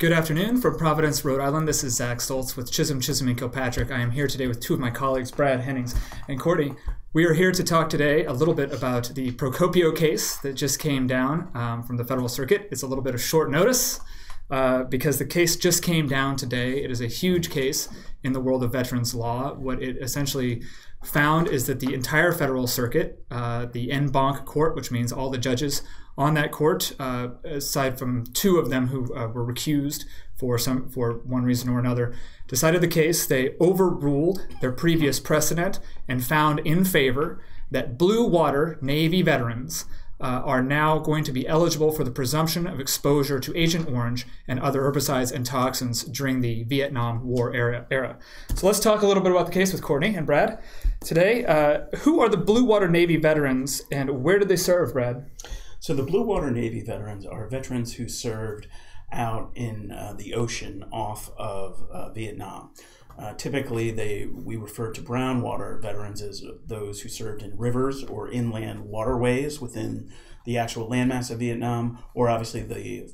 Good afternoon from Providence, Rhode Island. This is Zach Stoltz with Chisholm, and Kilpatrick. I am here today with two of my colleagues, Brad Hennings and Courtney. We are here to talk today a little bit about the Procopio case that just came down from the Federal Circuit. It's a little bit of short notice because the case just came down today. It is a huge case in the world of veterans law. What it essentially found is that the entire Federal Circuit, the en banc court, which means all the judges on that court, aside from two of them who were recused for one reason or another, decided the case. They overruled their previous precedent and found in favor that blue water Navy veterans are now going to be eligible for the presumption of exposure to Agent Orange and other herbicides and toxins during the Vietnam War era. So let's talk a little bit about the case with Courtney and Brad today. Who are the blue water Navy veterans and where did they serve, Brad? So the blue water Navy veterans are veterans who served out in the ocean off of Vietnam. Typically, we refer to brown water veterans as those who served in rivers or inland waterways within the actual landmass of Vietnam, or obviously the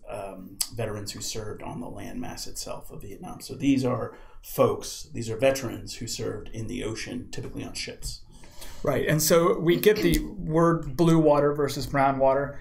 veterans who served on the landmass itself of Vietnam. So these are veterans who served in the ocean, typically on ships. Right, and so we get the word blue water versus brown water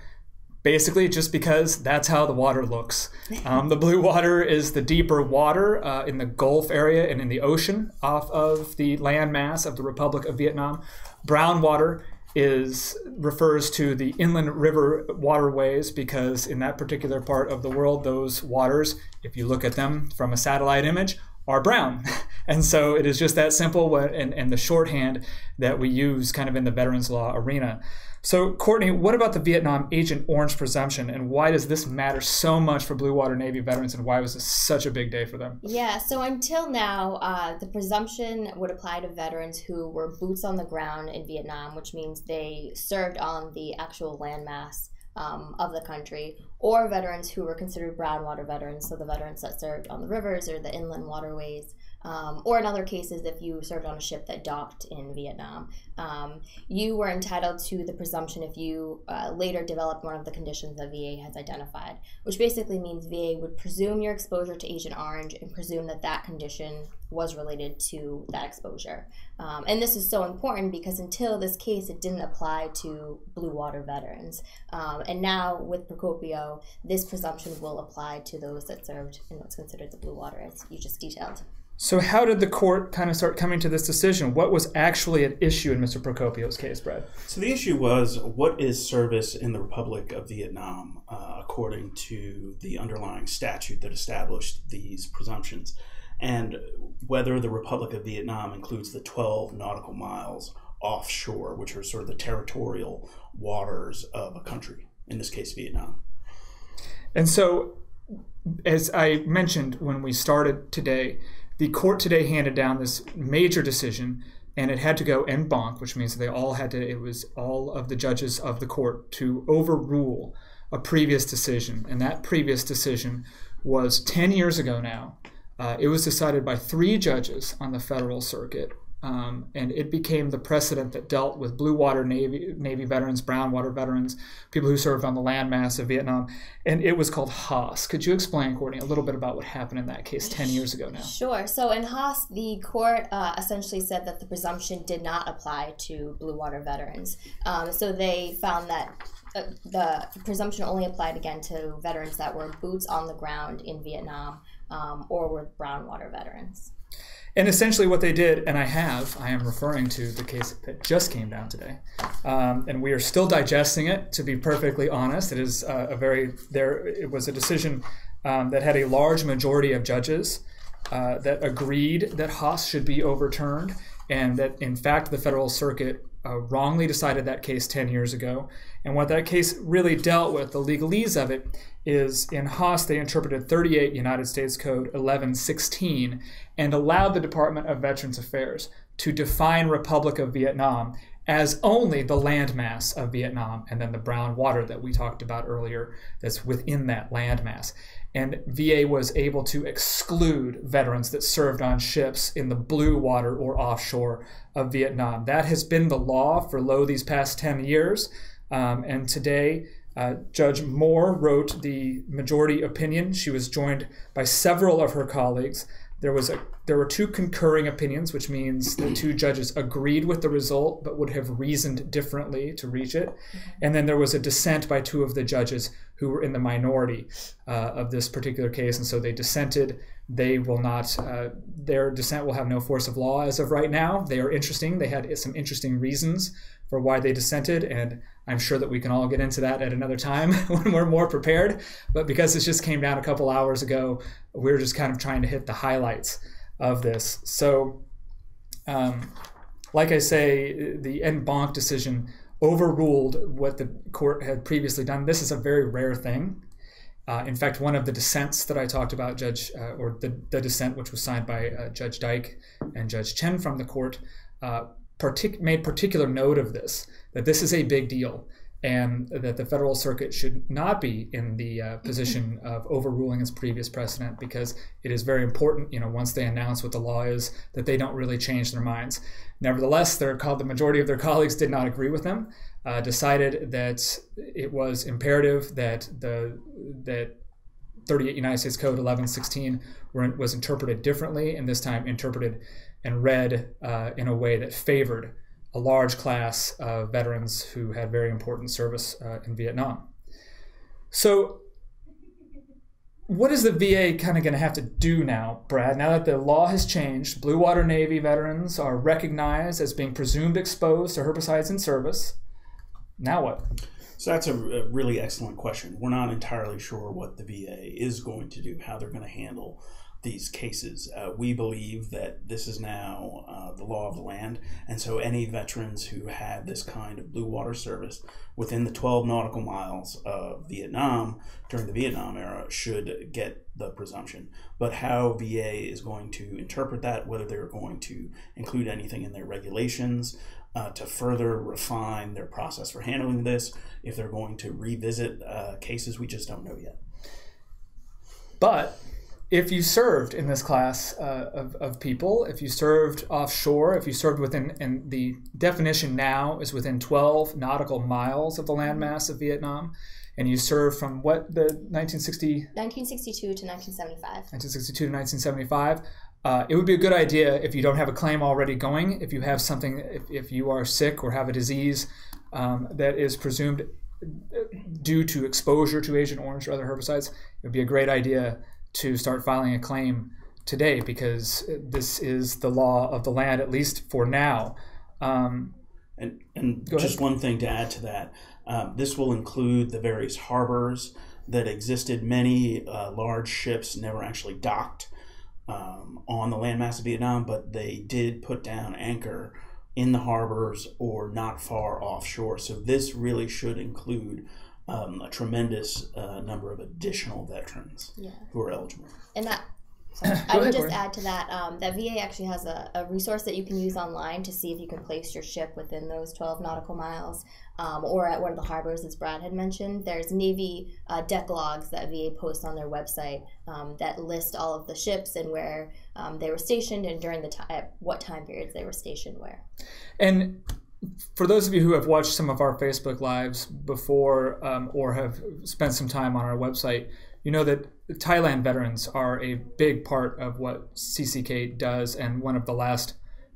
basically just because that's how the water looks. The blue water is the deeper water in the Gulf area and in the ocean off of the landmass of the Republic of Vietnam. Brown water refers to the inland river waterways because in that particular part of the world, those waters, if you look at them from a satellite image, are brown. And so it is just that simple and the shorthand that we use kind of in the veterans law arena. So Courtney, what about the Vietnam Agent Orange Presumption and why does this matter so much for blue water Navy veterans and why was this such a big day for them? Yeah, so until now, the presumption would apply to veterans who were boots on the ground in Vietnam, which means they served on the actual landmass of the country, or veterans who were considered brown water veterans, so the veterans that served on the rivers or the inland waterways, or in other cases if you served on a ship that docked in Vietnam. You were entitled to the presumption if you later developed one of the conditions that VA has identified, which basically means VA would presume your exposure to Agent Orange and presume that that condition was related to that exposure. And this is so important because until this case, it didn't apply to blue water veterans. And now with Procopio, this presumption will apply to those that served in what's considered the blue water, as you just detailed. So how did the court kind of start coming to this decision? What was actually at issue in Mr. Procopio's case, Brad? So the issue was, what is service in the Republic of Vietnam according to the underlying statute that established these presumptions, and whether the Republic of Vietnam includes the 12 nautical miles offshore, which are sort of the territorial waters of a country, in this case Vietnam. And so, as I mentioned when we started today, the court today handed down this major decision, and it had to go en banc, which means they all had to, it was all of the judges of the court to overrule a previous decision. And that previous decision was 10 years ago now. It was decided by 3 judges on the Federal Circuit, and it became the precedent that dealt with blue water Navy veterans, brown water veterans, people who served on the landmass of Vietnam, and it was called Haas. Could you explain, Courtney, a little bit about what happened in that case 10 years ago now? Sure. So in Haas, the court essentially said that the presumption did not apply to blue water veterans. So they found that the presumption only applied again to veterans that were boots on the ground in Vietnam or were brown water veterans. And essentially what they did, and I am referring to the case that just came down today, and we are still digesting it, to be perfectly honest. It is it was a decision that had a large majority of judges that agreed that Haas should be overturned, and that in fact the Federal Circuit wrongly decided that case 10 years ago. And what that case really dealt with, the legalese of it, is in Haas they interpreted 38 United States Code 1116 and allowed the Department of Veterans Affairs to define Republic of Vietnam as only the landmass of Vietnam and then the brown water that we talked about earlier that's within that landmass. And VA was able to exclude veterans that served on ships in the blue water or offshore of Vietnam. That has been the law for these past 10 years. And today, Judge Moore wrote the majority opinion. She was joined by several of her colleagues. There were two concurring opinions, which means the two judges agreed with the result but would have reasoned differently to reach it. And then there was a dissent by two of the judges who were in the minority of this particular case, and so they dissented. They will not, their dissent will have no force of law as of right now. They are interesting. They had some interesting reasons for why they dissented, and I'm sure that we can all get into that at another time when we're more prepared. But because this just came down a couple hours ago, we're just kind of trying to hit the highlights of this. So, like I say, the en banc decision overruled what the court had previously done. This is a very rare thing. In fact, one of the dissents that I talked about, the dissent which was signed by Judge Dyke and Judge Chen from the court, made particular note of this, that this is a big deal, and that the Federal Circuit should not be in the position of overruling its previous precedent, because it is very important, once they announce what the law is, that they don't really change their minds. Nevertheless, the majority of their colleagues did not agree with them, decided that it was imperative that 38 United States Code 1116 was interpreted differently, and this time interpreted and read in a way that favored a large class of veterans who had very important service in Vietnam. So what is the VA kind of going to have to do now, Brad? Now that the law has changed, Blue Water Navy veterans are recognized as being presumed exposed to herbicides in service. Now what? So that's a really excellent question. We're not entirely sure what the VA is going to do, how they're going to handle these cases. We believe that this is now the law of the land, and so any veterans who had this kind of blue water service within the 12 nautical miles of Vietnam during the Vietnam era should get the presumption. But how VA is going to interpret that, whether they're going to include anything in their regulations to further refine their process for handling this, if they're going to revisit cases, we just don't know yet. But if you served in this class of people, if you served offshore, if you served within, and the definition now is within 12 nautical miles of the landmass of Vietnam, and you served from what, the 1962 to 1975. 1962 to 1975. It would be a good idea, if you don't have a claim already going, if you have something, if you are sick or have a disease that is presumed due to exposure to Agent Orange or other herbicides, it would be a great idea to start filing a claim today, because this is the law of the land, at least for now. And just one thing to add to that, this will include the various harbors that existed. Many large ships never actually docked on the landmass of Vietnam, but they did put down anchor in the harbors or not far offshore. So this really should include a tremendous number of additional veterans who are eligible. And that, I would just add to that, that VA actually has a resource that you can use online to see if you can place your ship within those 12 nautical miles, or at one of the harbors, as Brad had mentioned. There's Navy deck logs that VA posts on their website that list all of the ships and where they were stationed, and during the at what time periods they were stationed where. And for those of you who have watched some of our Facebook Lives before, or have spent some time on our website, you know that Thailand veterans are a big part of what CCK does. And one of the last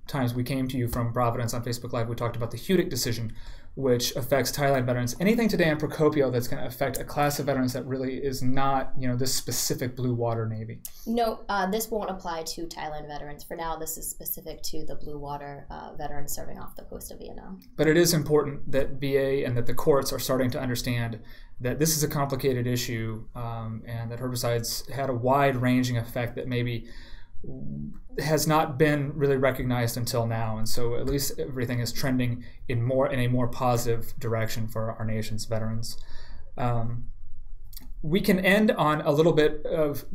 times we came to you from Providence on Facebook Live, we talked about the Hudic decision, which affects Thailand veterans. Anything today on Procopio that's going to affect a class of veterans that really is not, this specific Blue Water Navy? No, this won't apply to Thailand veterans. For now, this is specific to the Blue Water veterans serving off the coast of Vietnam. But it is important that VA and that the courts are starting to understand that this is a complicated issue, and that herbicides had a wide-ranging effect that maybe has not been really recognized until now. And so at least everything is trending in a more positive direction for our nation's veterans. We can end on a little bit of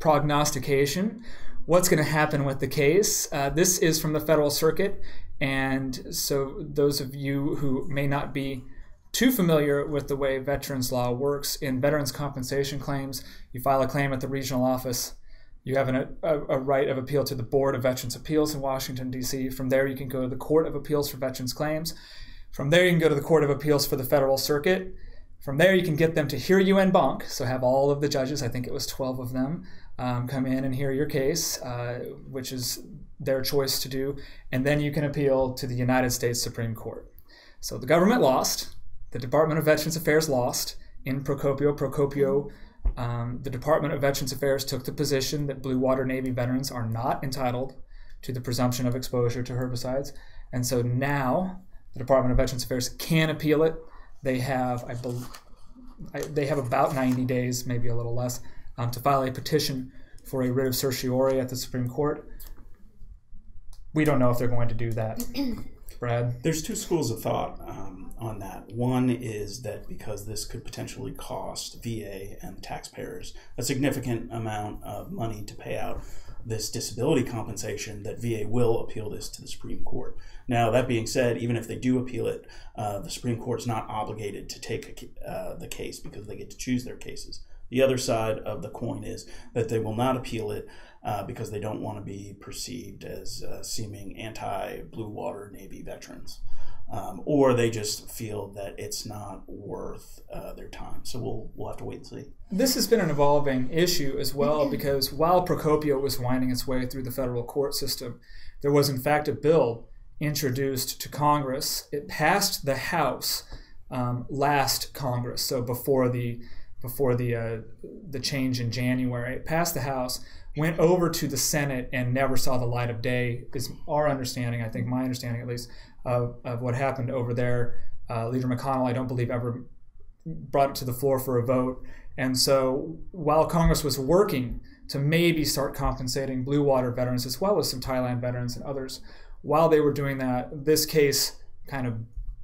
prognostication. What's going to happen with the case? This is from the Federal Circuit, and so those of you who may not be too familiar with the way veterans law works, in veterans compensation claims, you file a claim at the regional office. You have a right of appeal to the Board of Veterans' Appeals in Washington, D.C. From there, you can go to the Court of Appeals for Veterans Claims. From there, you can go to the Court of Appeals for the Federal Circuit. From there, you can get them to hear you en banc, so have all of the judges, I think it was 12 of them, come in and hear your case, which is their choice to do, and then you can appeal to the United States Supreme Court. So the government lost, the Department of Veterans Affairs lost in Procopio. The Department of Veterans Affairs took the position that Blue Water Navy veterans are not entitled to the presumption of exposure to herbicides, and so now the Department of Veterans Affairs can appeal it. They have, they have about 90 days, maybe a little less, to file a petition for a writ of certiorari at the Supreme Court. We don't know if they're going to do that. Brad? There's two schools of thought on that. One is that because this could potentially cost VA and taxpayers a significant amount of money to pay out this disability compensation, that VA will appeal this to the Supreme Court. Now, that being said, even if they do appeal it, the Supreme Court is not obligated to take the case because they get to choose their cases. The other side of the coin is that they will not appeal it because they don't want to be perceived as seeming anti-Blue Water Navy veterans. Or they just feel that it's not worth their time. So we'll have to wait and see. This has been an evolving issue as well, because while Procopio was winding its way through the federal court system, there was in fact a bill introduced to Congress. It passed the House last Congress, so before the change in January. It passed the House, went over to the Senate, and never saw the light of day, is our understanding, I think my understanding at least, of what happened over there. Leader McConnell, I don't believe, ever brought it to the floor for a vote. And so while Congress was working to maybe start compensating Blue Water veterans as well as some Thailand veterans and others, while they were doing that, this case kind of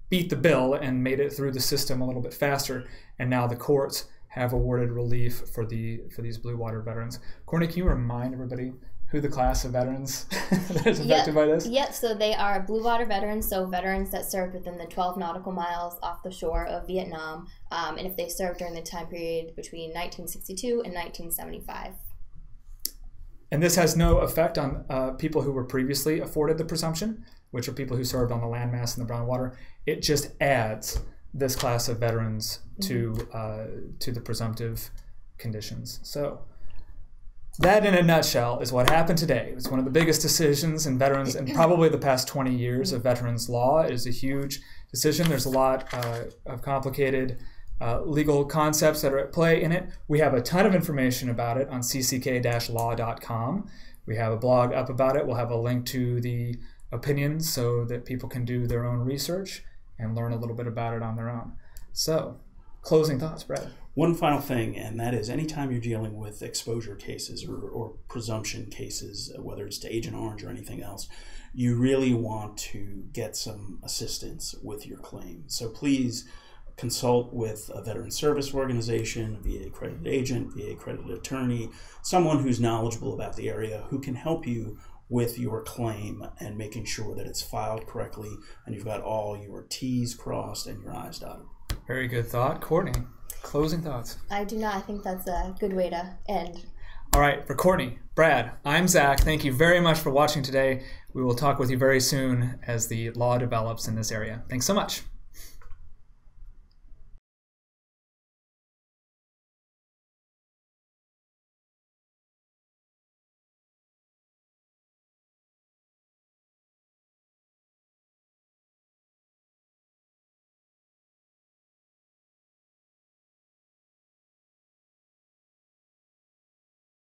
beat the bill and made it through the system a little bit faster. And now the courts have awarded relief for these Blue Water veterans. Courtney, can you remind everybody who the class of veterans that is affected by this? Yep, so they are Blue Water veterans, so veterans that served within the 12 nautical miles off the shore of Vietnam, and if they served during the time period between 1962 and 1975. And this has no effect on people who were previously afforded the presumption, which are people who served on the landmass in the brown water. It just adds this class of veterans to the presumptive conditions. So that, in a nutshell, is what happened today. It's one of the biggest decisions in veterans, and probably the past 20 years of veterans law. It is a huge decision. There's a lot of complicated legal concepts that are at play in it. We have a ton of information about it on cck-law.com. We have a blog up about it. We'll have a link to the opinions so that people can do their own research and learn a little bit about it on their own. So, closing thoughts, Brad. One final thing, and that is anytime you're dealing with exposure cases or presumption cases, whether it's to Agent Orange or anything else, you really want to get some assistance with your claim. So please consult with a veteran service organization, a VA accredited agent, VA accredited attorney, someone who's knowledgeable about the area who can help you with your claim and making sure that it's filed correctly and you've got all your T's crossed and your I's dotted. Very good thought. Courtney, closing thoughts. I do not. I think that's a good way to end. All right, for Courtney, Brad, I'm Zach. Thank you very much for watching today. We will talk with you very soon as the law develops in this area. Thanks so much.